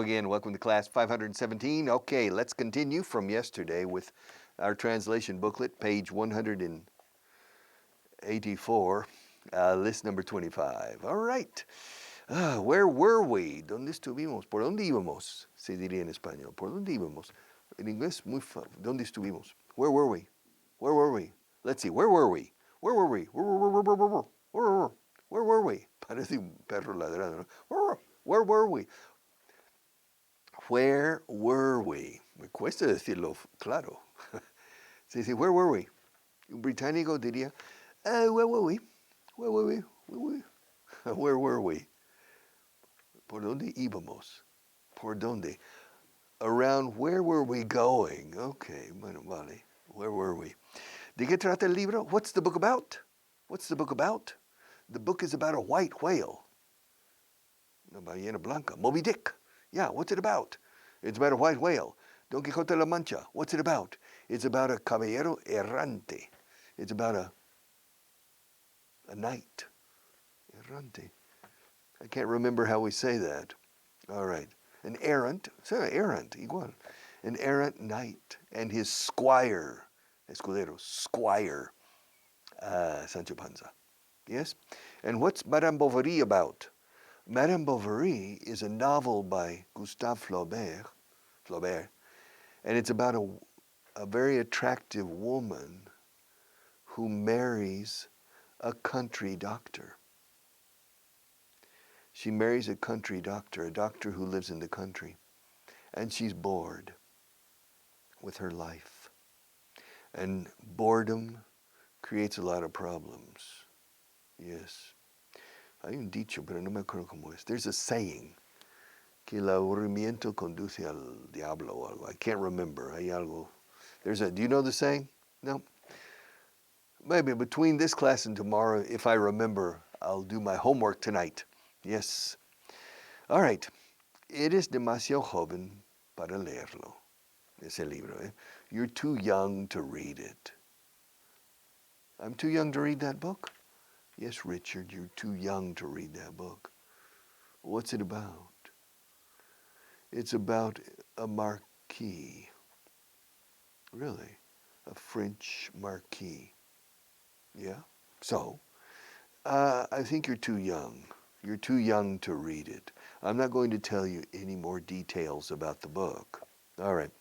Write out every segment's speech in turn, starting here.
again. Welcome to class 517. Okay, let's continue from yesterday with our translation booklet, page 184, list number 25. All right. Where were we? ¿Dónde estuvimos? ¿Por dónde íbamos? Se diría en español. ¿Por dónde íbamos? En inglés, muy fácil. ¿Dónde estuvimos? Where were we? Where were we? Let's see. Where were we? Where were we? Where were we? Parece un perro ladrando, ¿no? Where were we? Where were we? Me cuesta decirlo claro. Se dice, where were we? Un británico diría, where were we? Where were we? Where were we? ¿Por dónde íbamos? ¿Por dónde? Around where were we going? Okay, bueno, vale. Where were we? ¿De qué trata el libro? What's the book about? What's the book about? The book is about a white whale. Una ballena blanca. Moby Dick. Yeah, what's it about? It's about a white whale. Don Quixote de la Mancha. What's it about? It's about a caballero errante. It's about a knight. Errante. I can't remember how we say that. All right. An errant. Errant, igual. An errant knight and his squire. Escudero. Squire. Sancho Panza. Yes? And what's Madame Bovary about? Madame Bovary is a novel by Gustave Flaubert, and it's about a very attractive woman who marries a country doctor. She marries a country doctor, a doctor who lives in the country, and she's bored with her life. And boredom creates a lot of problems. Yes. Hay un dicho, pero no me acuerdo cómo es. There's a saying, que el aburrimiento conduce al diablo o algo. I can't remember. Hay algo. Do you know the saying? No? Maybe between this class and tomorrow, if I remember, I'll do my homework tonight. Yes. All right. Eres demasiado joven para leerlo. Ese libro, eh? You're too young to read it. I'm too young to read that book? Yes, Richard, you're too young to read that book. What's it about? It's about a marquis. Really? A French marquis. Yeah? So, I think you're too young. You're too young to read it. I'm not going to tell you any more details about the book. All right.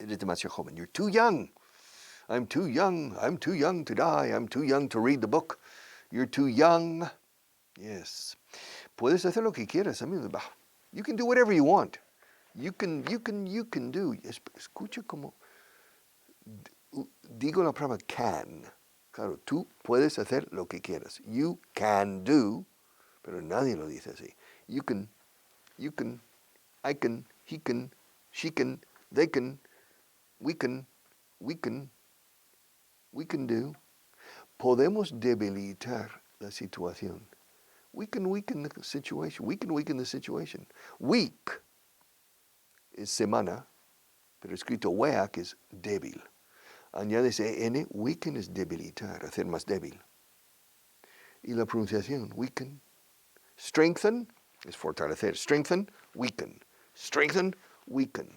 Eres demasiado joven. You're too young. I'm too young. I'm too young to die. I'm too young to read the book. You're too young. Yes. Puedes hacer lo que quieras. I mean, you can do whatever you want. You can do. Escucha como digo la palabra can. Claro, tú puedes hacer lo que quieras. You can do, pero nadie lo dice así. You can, I can, he can, she can, they can, we can do. Podemos debilitar la situación. We can weaken the situation. We can weaken the situation. Weak es semana, pero escrito weak es débil. Añades en, weaken es debilitar, hacer más débil. Y la pronunciación, weaken. Strengthen es fortalecer. Strengthen, weaken. Strengthen, weaken.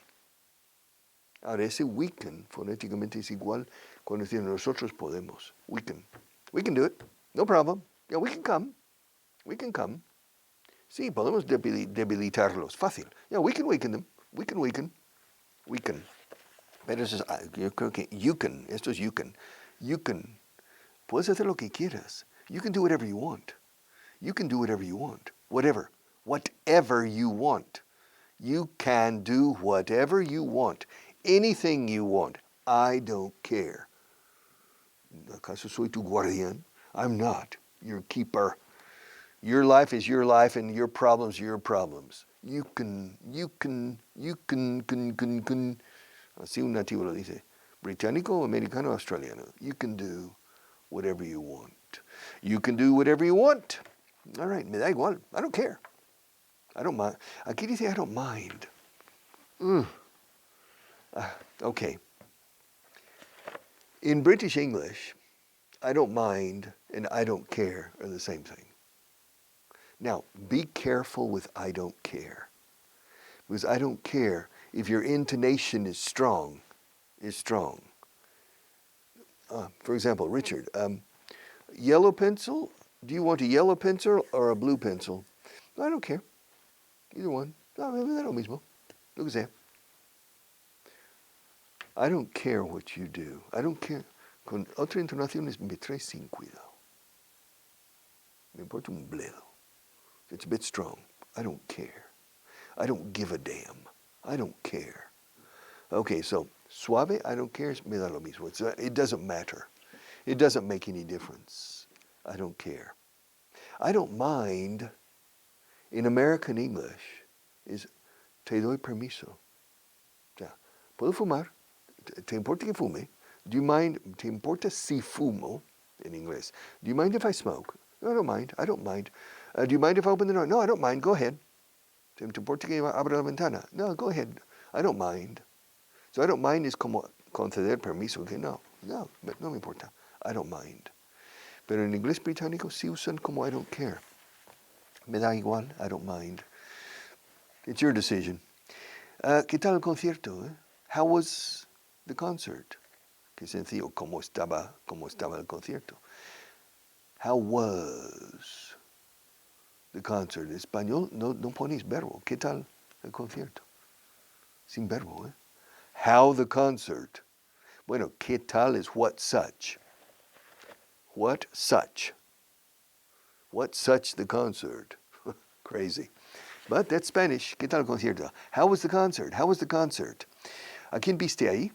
Ahora, ese weaken fonéticamente es igual cuando decimos nosotros podemos. Weaken. We can do it. No problem. Yeah, we can come. We can come. Sí, podemos debilitarlos. Fácil. Yeah, we can weaken them. We can weaken. Weaken. Pero eso es, yo creo que you can. Esto es you can. You can. Puedes hacer lo que quieras. You can do whatever you want. You can do whatever you want. Whatever. Whatever you want. You can do whatever you want. Anything you want. I don't care. ¿Acaso soy tu guardián? I'm not your keeper. Your life is your life and your problems are your problems. You can. Así un nativo lo dice. Británico, americano, australiano. You can do whatever you want. You can do whatever you want. All right, me da igual. I don't care. I don't mind. Aquí dice I don't mind. Okay. In British English, I don't mind and I don't care are the same thing. Now, be careful with I don't care. Because I don't care if your intonation is strong. For example, Richard, yellow pencil, do you want a yellow pencil or a blue pencil? I don't care. Either one. No, me da lo mismo. Lo que sea. I don't care what you do. I don't care. Con otra entonación me trae sin cuidado. Me importa un bledo. It's a bit strong. I don't care. I don't give a damn. I don't care. Okay, so suave, I don't care, me da lo mismo. It doesn't matter. It doesn't make any difference. I don't care. I don't mind. In American English is te doy permiso. O sea, puedo fumar. ¿Te importa que fume? Do you mind? ¿Te importa si fumo? In English. Do you mind if I smoke? No, I don't mind. I don't mind. Do you mind if I open the door? No, I don't mind. Go ahead. ¿Te importa que abra la ventana? No, go ahead. I don't mind. So I don't mind es como conceder permiso. Que no me importa. I don't mind. Pero en inglés británico sí usan como I don't care. Me da igual. I don't mind. It's your decision. ¿Qué tal el concierto? How was the concert? Qué sencillo. ¿Cómo estaba el concierto? How was the concert? En español no pones verbo. ¿Qué tal el concierto? Sin verbo, How the concert. Bueno, ¿qué tal is what such? What such? What such the concert? Crazy. But that's Spanish. ¿Qué tal el concierto? How was the concert? How was the concert? ¿A quién viste ahí?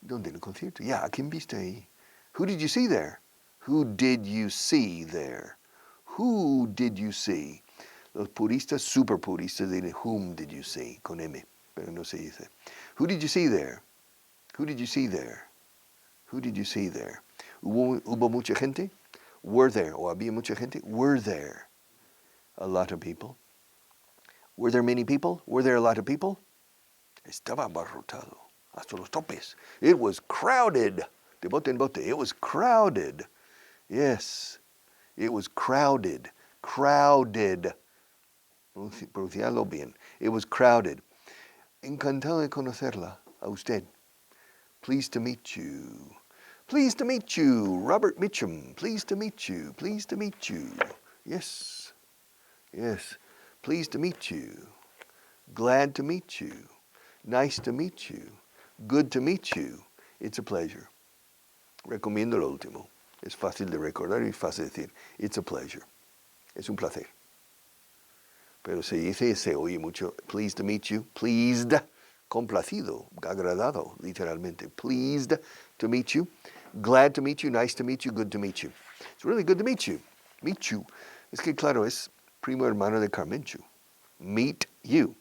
¿Dónde el concierto? Yeah, ¿a quién viste ahí? Who did you see there? Who did you see there? Who did you see? Los puristas, super puristas, dicen whom did you see? Con M, pero no se dice. Who did you see there? Who did you see there? Who did you see there? ¿Hubo mucha gente? Were there? ¿O había mucha gente? Were there a lot of people? Were there many people? Were there a lot of people? Estaba abarrotado hasta los topes. It was crowded. De bote en bote. It was crowded. Yes. It was crowded. Crowded. Pronunciarlo bien. It was crowded. Encantado de conocerla, a usted. Pleased to meet you. Pleased to meet you, Robert Mitchum. Pleased to meet you. Pleased to meet you. Yes. Yes. Pleased to meet you. Glad to meet you. Nice to meet you. Good to meet you. It's a pleasure. Recomiendo lo último. Es fácil de recordar y fácil de decir. It's a pleasure. Es un placer. Pero se dice, se oye mucho, pleased to meet you. Pleased, complacido, agradado, literalmente. Pleased to meet you. Glad to meet you. Nice to meet you. Good to meet you. It's really good to meet you. Meet you. Es que claro, es primo hermano de Carmenchu. Meet you.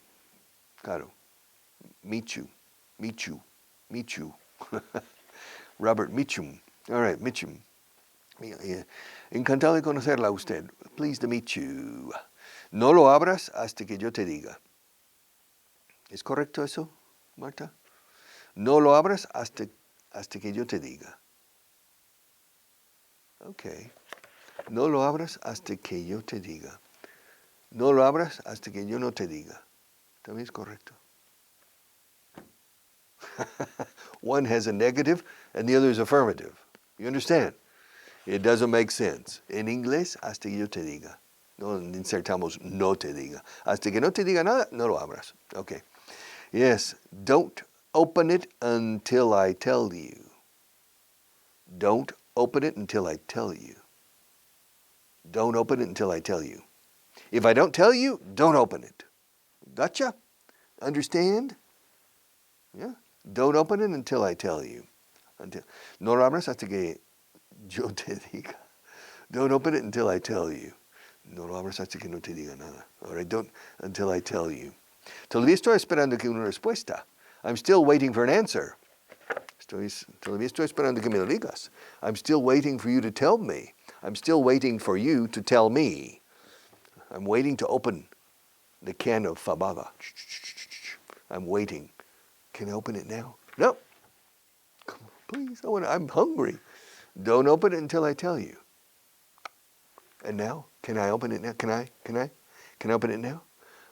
Claro. Meet you. Meet you. Meet you. Robert Mitchum. All right, Mitchum. Encantado de conocerla a usted. Pleased to meet you. No lo abras hasta que yo te diga. ¿Es correcto eso, Marta? No lo abras hasta que yo te diga. Okay. No lo abras hasta que yo te diga. No lo abras hasta que yo no te diga. También es correcto. One has a negative and the other is affirmative. You understand? It doesn't make sense. En inglés, hasta que yo te diga. No insertamos no te diga. Hasta que no te diga nada, no lo abras. Okay. Yes. Don't open it until I tell you. Don't open it until I tell you. Don't open it until I tell you. If I don't tell you, don't open it. Gotcha? Understand? Yeah. Don't open it until I tell you. No lo abras hasta que yo te diga. Don't open it until I tell you. No lo abras hasta que no te diga nada. All right, don't until I tell you. Todavía estoy esperando que una respuesta. I'm still waiting for an answer. Todavía estoy esperando que me lo digas. I'm still waiting for you to tell me. I'm still waiting for you to tell me. I'm waiting to open the can of fabada. I'm waiting. Can I open it now? No. Come on, please. I'm hungry. Don't open it until I tell you. And now? Can I open it now? Can I open it now?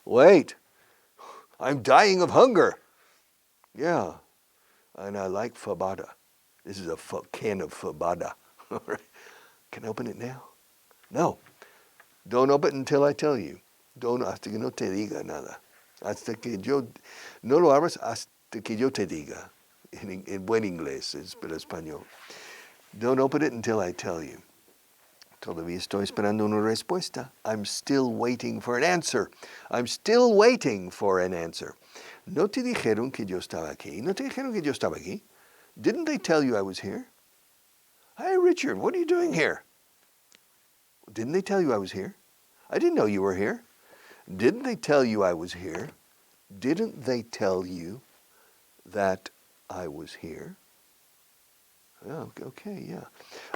Wait. I'm dying of hunger. Yeah, and I like fabada. This is a can of fabada. All right. Can I open it now? No. Don't open it until I tell you. Don't, hasta que no te diga nada. Hasta que yo, no lo abras hasta que yo te diga. En buen inglés, pero español. Don't open it until I tell you. Todavía estoy esperando una respuesta. I'm still waiting for an answer. I'm still waiting for an answer. ¿No te dijeron que yo estaba aquí? ¿No te dijeron que yo estaba aquí? Didn't they tell you I was here? Hi, Richard, what are you doing here? Didn't they tell you I was here? I didn't know you were here. Didn't they tell you I was here? Didn't they tell you that I was here? Oh, okay, yeah.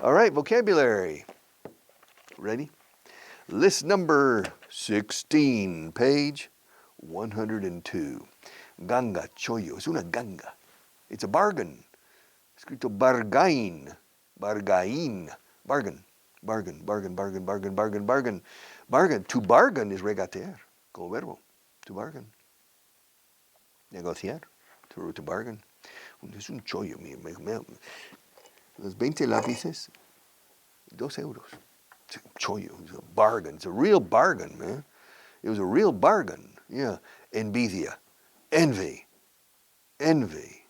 All right, vocabulary. Ready? List number 16, page 102. Ganga, chollo. Es una ganga. It's a bargain. Escrito bargain. Bargain. Bargain. Bargain, bargain, bargain, bargain, bargain, bargain. Bargain. To bargain is regatear, como verbo. To bargain. Negociar. To bargain. Es un chollo. Los 20 lápices, 2 euros. It's a chollo. It's a bargain. It's a real bargain, man. It was a real bargain. Yeah. Envidia. Envy. Envy.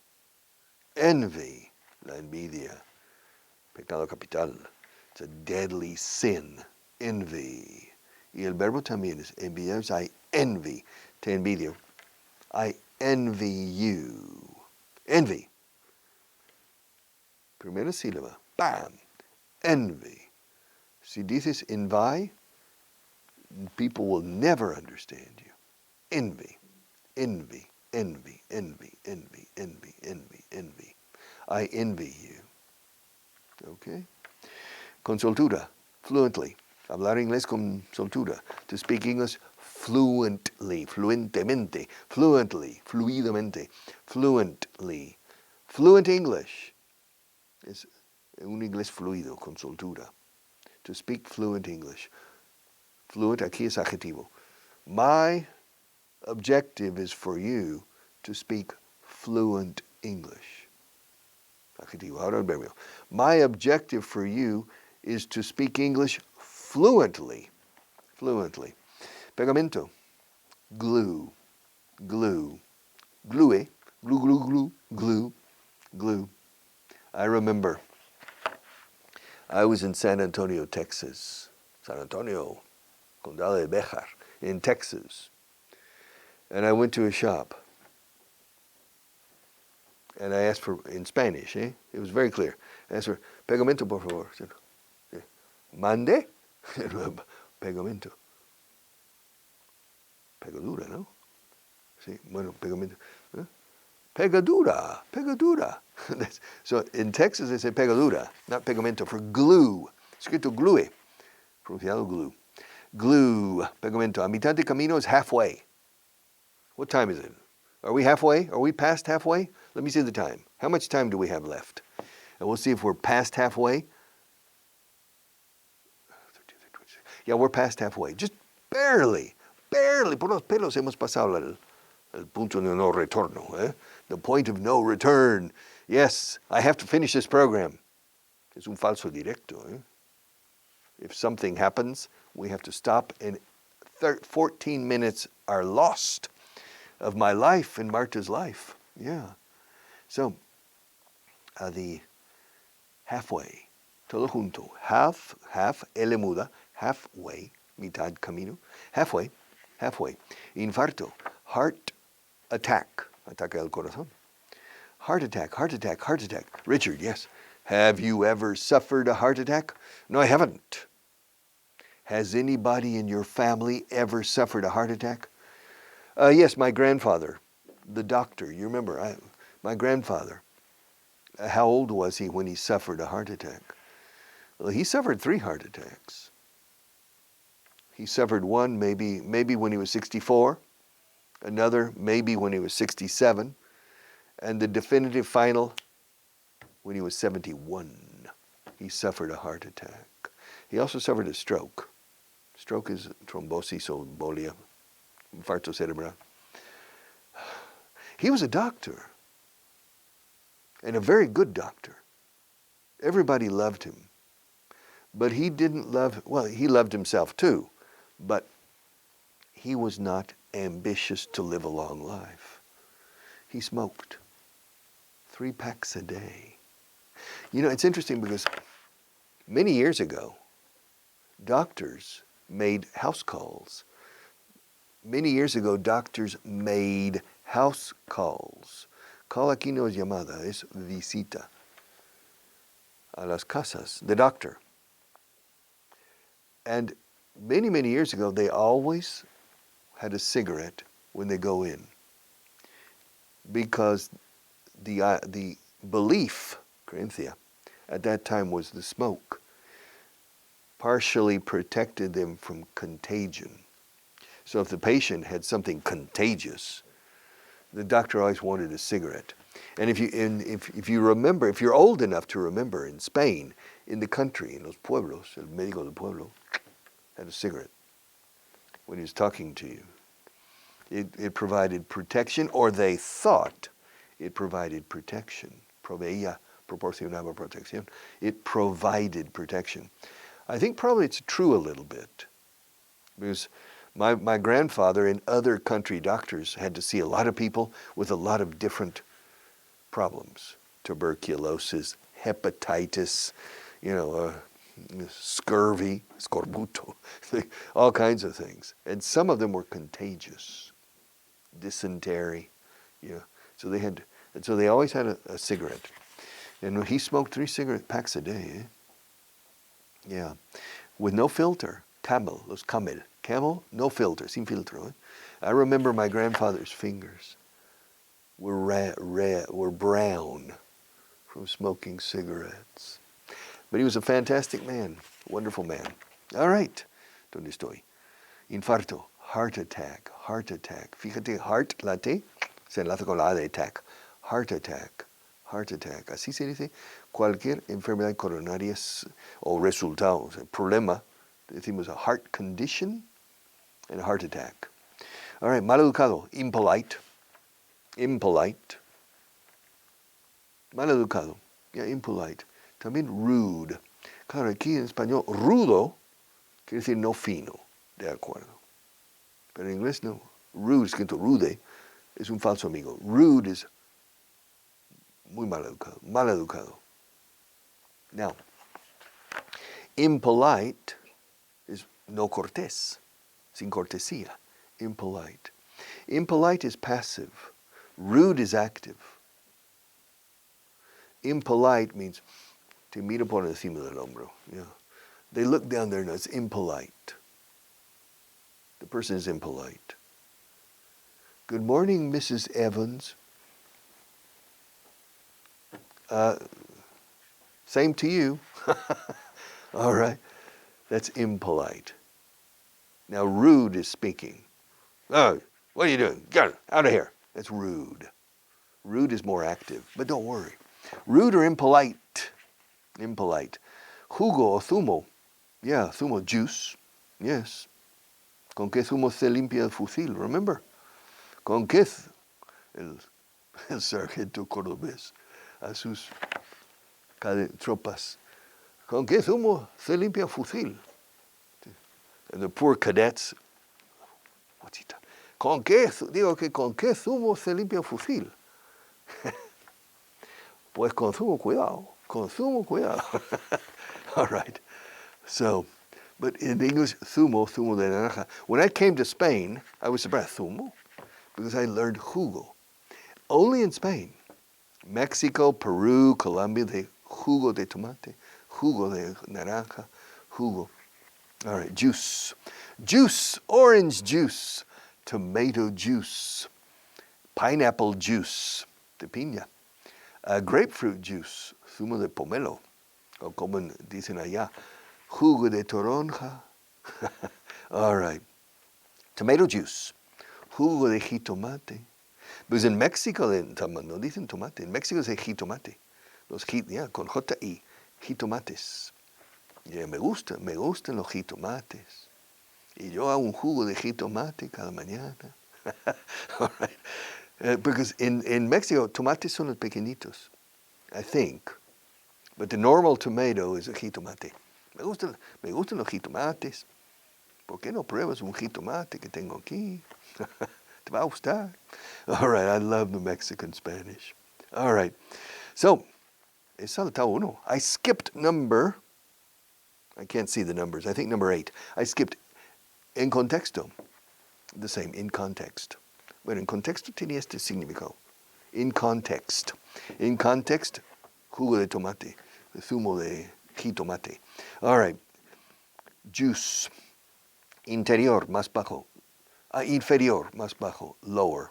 Envy. La envidia. Pecado capital. It's a deadly sin. Envy. Y el verbo también es envidiar. I envy. Te envidio. I envy you. Envy. Primera sílaba. Bam. Envy. Si dices envy, people will never understand you. Envy. Envy. Envy. Envy. Envy. Envy. Envy. Envy. I envy you. Okay? Con soltura. Fluently. Hablar inglés con soltura. To speak English fluently. Fluentemente. Fluently. Fluidamente. Fluently. Fluent English. Es un inglés fluido, con soltura. To speak fluent English. Fluent, aquí es adjetivo. My objective is for you to speak fluent English. Adjetivo, ahora el verbo. My objective for you is to speak English fluently. Fluently. Pegamento. Glue. Glue. Glue. Glue, glue, glue. Glue. Glue. I remember I was in San Antonio, Texas. San Antonio, Condado de Béjar, in Texas. And I went to a shop. And I asked for, in Spanish, It was very clear. I asked for, pegamento, por favor. I said, mande? Pegamento. Pegadura, ¿no? Sí, bueno, pegamento. Pegadura, pegadura. So in Texas they say pegadura, not pegamento, for glue. Escrito glue, pronunciado glue. Glue, pegamento. A mitad de camino is halfway. What time is it? Are we halfway? Are we past halfway? Let me see the time. How much time do we have left? And we'll see if we're past halfway. Yeah, we're past halfway. Just barely, barely. Por los pelos hemos pasado el punto de no retorno. The point of no return. Yes, I have to finish this program. Es un falso directo. If something happens, we have to stop, and 14 minutes are lost of my life and Marta's life. Yeah. So, the halfway, todo junto, half, L muda, halfway, mitad camino, halfway, infarto, heart attack, ataque al corazón. Heart attack. Richard, yes. Have you ever suffered a heart attack? No, I haven't. Has anybody in your family ever suffered a heart attack? Yes, my grandfather, the doctor. You remember, my grandfather. How old was he when he suffered a heart attack? Well, he suffered 3 heart attacks. He suffered one maybe when he was 64, another maybe when he was 67, and the definitive final when he was 71. He suffered a heart attack. He also suffered a stroke. Stroke is trombosis o embolia, infarto cerebral. He was a doctor, and a very good doctor. Everybody loved him. But he didn't love, well, he loved himself too, but he was not ambitious to live a long life. He smoked 3 packs a day. You know, it's interesting because many years ago, doctors made house calls. Many years ago, doctors made house calls. Call aquí no es llamada, es visita a las casas, the doctor. And many, many years ago, they always had a cigarette when they go in, because the belief, creencia, at that time was the smoke partially protected them from contagion. So if the patient had something contagious, the doctor always wanted a cigarette. And if you remember, if you're old enough to remember, in Spain, in the country, in los pueblos, el médico del pueblo had a cigarette when he was talking to you. It provided protection, or they thought it provided protection. Proveía, proporcionaba protección. It provided protection. I think probably it's true a little bit, because my grandfather and other country doctors had to see a lot of people with a lot of different problems. Tuberculosis, hepatitis, scurvy, scorbuto, all kinds of things. And some of them were contagious. Dysentery, So they always had a cigarette. And he smoked 3 cigarette packs a day, eh? Yeah. With no filter. Camel, no filter, sin filtro. Eh? I remember my grandfather's fingers were brown from smoking cigarettes. But he was a fantastic man, wonderful man. All right, ¿dónde estoy? Infarto, heart attack. Fíjate, heart, la T, se enlaza con la A de attack. Heart attack. Así se dice cualquier enfermedad coronaria o resultado, o sea, problema. Decimos a heart condition and a heart attack. All right, maleducado, impolite. Maleducado, impolite. También rude. Claro, aquí en español, rudo quiere decir no fino, de acuerdo. Pero en inglés no. Rude, escrito rude, es un falso amigo. Rude es muy maleducado. Now, impolite is no cortés, sin cortesía, impolite. Impolite is passive. Rude is active. Impolite means te mira por encima del hombro. Yeah. They look down their nose. Impolite. The person is impolite. Good morning, Mrs. Evans. Same to you. All right. That's impolite. Now, rude is speaking. Oh, what are you doing? Get out of here. That's rude. Rude is more active, but don't worry. Rude or impolite? Impolite. Jugo o zumo. Yeah, zumo, juice. Yes. ¿Con qué zumo se limpia el fusil? Remember? ¿Con qué el sargento cordobés a sus tropas? ¿Con qué zumo se limpia el fusil? And the poor cadets, what's he talking? ¿Con qué zumo se limpia el fusil? Pues con zumo cuidado. All right. So, but in English, zumo de naranja. When I came to Spain, I was surprised, zumo, because I learned jugo. Only in Spain. Mexico, Peru, Colombia, they jugo de tomate, jugo de naranja, jugo. All right, juice. Juice, orange juice, tomato juice, pineapple juice, de piña, grapefruit juice, zumo de pomelo, o como dicen allá, jugo de toronja. All right, tomato juice, jugo de jitomate. Because in Mexico, no dicen tomate, in Mexico se jitomate. Con J-I, jitomates. Yeah, me gustan los jitomates. Y yo hago un jugo de jitomate cada mañana. All right. Because in Mexico, tomates son los pequeñitos, I think. But the normal tomato is a jitomate. Me gustan los jitomates. ¿Por qué no pruebas un jitomate que tengo aquí? Te va a gustar. All right, I love the Mexican Spanish. All right, so, he saltado uno. I skipped number, I can't see the numbers, I think number 8. I skipped en contexto, the same, in context. Bueno, en contexto tiene este significado. In context. In context, jugo de tomate, zumo de jitomate. All right, juice. Interior, más bajo. Inferior, más bajo. Lower.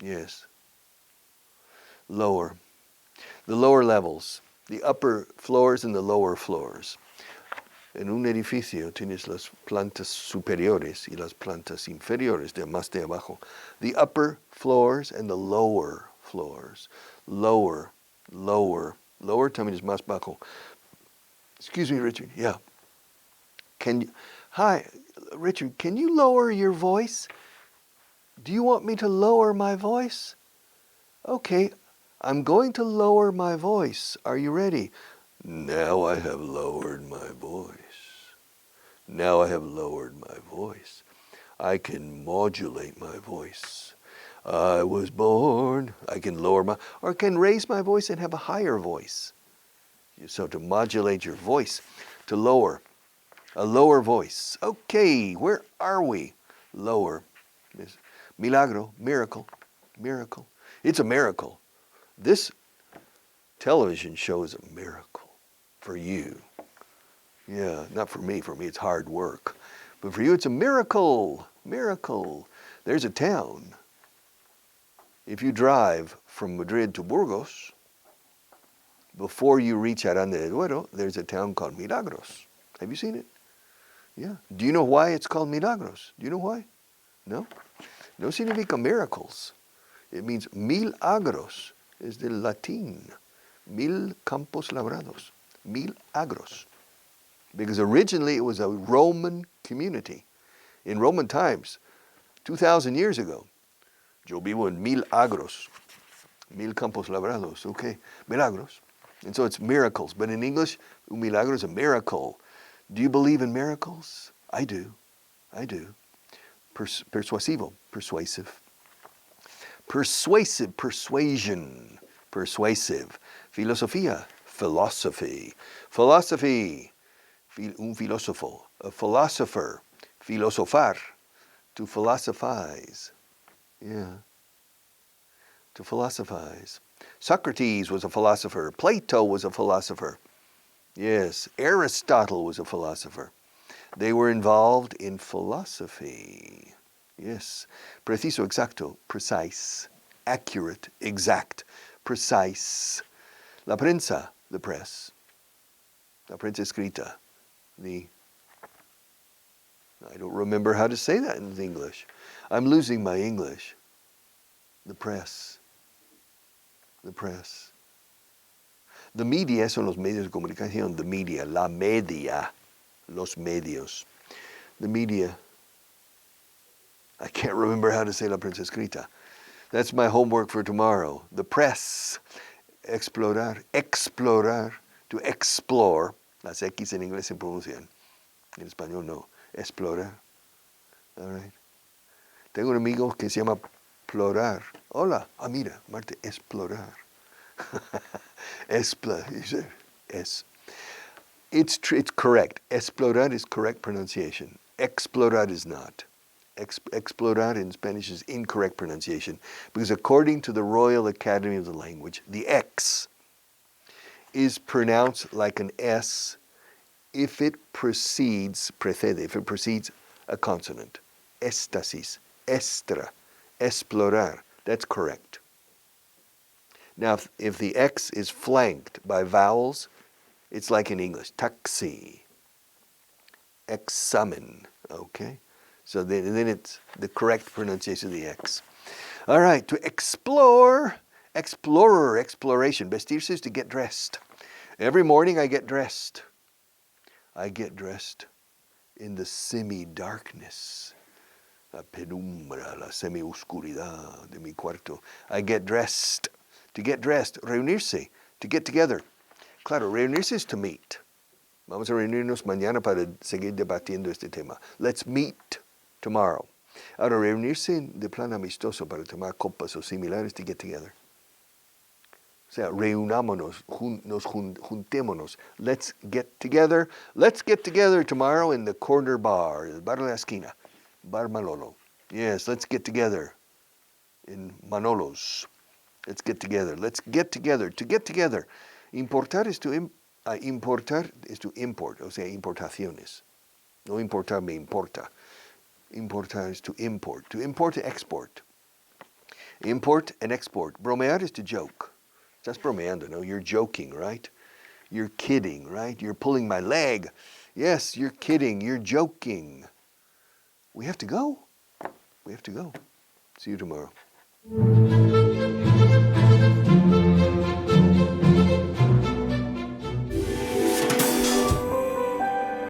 Yes. Lower. The lower levels. The upper floors and the lower floors. En un edificio tienes las plantas superiores y las plantas inferiores, de más de abajo. The upper floors and the lower floors. Lower, lower. Lower también es más bajo. Excuse me, Richard. Yeah. Hi, Richard, can you lower your voice? Do you want me to lower my voice? Okay, I'm going to lower my voice. Are you ready? Now I have lowered my voice. Now I have lowered my voice. I can modulate my voice. I was born. I can lower my, or I can raise my voice and have a higher voice. So to modulate your voice, to lower, a lower voice. Okay, where are we? Lower. Milagro, miracle, miracle. It's a miracle. This television show is a miracle for you. Yeah, not for me. For me, it's hard work. But for you, it's a miracle. Miracle. There's a town. If you drive from Madrid to Burgos, before you reach Aranda de Duero, there's a town called Milagros. Have you seen it? Yeah. Do you know why it's called Milagros? Do you know why? No? No significa miracles. It means milagros. Is del Latin. Mil campos labrados. Milagros. Because originally it was a Roman community. In Roman times, 2,000 years ago, yo vivo en Milagros. Mil campos labrados. Okay. Milagros. And so it's miracles. But in English, un milagro is a miracle. Do you believe in miracles? I do. I do. Persuasivo, persuasive. Persuasive, persuasion, persuasive. Filosofía, philosophy. Philosophy, un filósofo. A philosopher, filosofar, to philosophize. Yeah, to philosophize. Socrates was a philosopher. Plato was a philosopher. Yes, Aristotle was a philosopher. They were involved in philosophy. Yes, preciso, exacto, precise, accurate, exact, precise. La prensa, the press. La prensa escrita, I don't remember how to say that in English. I'm losing my English. The press. The press. The media son los medios de comunicación. The media, la media, los medios. The media. I can't remember how to say la prensa escrita. That's my homework for tomorrow. The press. Explorar. Explorar. To explore. Las X en inglés se pronuncian. En español no. Explorar. All right. Tengo un amigo que se llama Plorar. Hola. Ah, mira, Marte, explorar. It's correct. Explorar is correct pronunciation. Explorar is not. Explorar in Spanish is incorrect pronunciation because according to the Royal Academy of the Language, the X is pronounced like an S if it precedes a consonant. Éstasis, estra, explorar. That's correct. Now, if the X is flanked by vowels, it's like in English, taxi, examen, okay? So then it's the correct pronunciation of the X. All right, to explore, explorer, exploration. Vestirse is to get dressed. Every morning I get dressed. I get dressed in the semi-darkness. la penumbra, la semi-oscuridad de mi cuarto. I get dressed. To get dressed, reunirse, to get together. Claro, reunirse es to meet. Vamos a reunirnos mañana para seguir debatiendo este tema. Let's meet tomorrow. Ahora, reunirse de plan amistoso para tomar copas o similares, to get together. O sea, reunámonos, juntémonos. Let's get together. Let's get together tomorrow in the corner bar, el bar de la esquina, Bar Manolo. Yes, let's get together in Manolo's. Let's get together. Let's get together. To get together. Importar es to import, o sea, importaciones. No importar me importa. Importar is to import. To import to export. Import and export. Bromear is to joke. Estás bromeando, no? You're joking, right? You're kidding, right? You're pulling my leg. Yes, you're kidding. You're joking. We have to go. We have to go. See you tomorrow.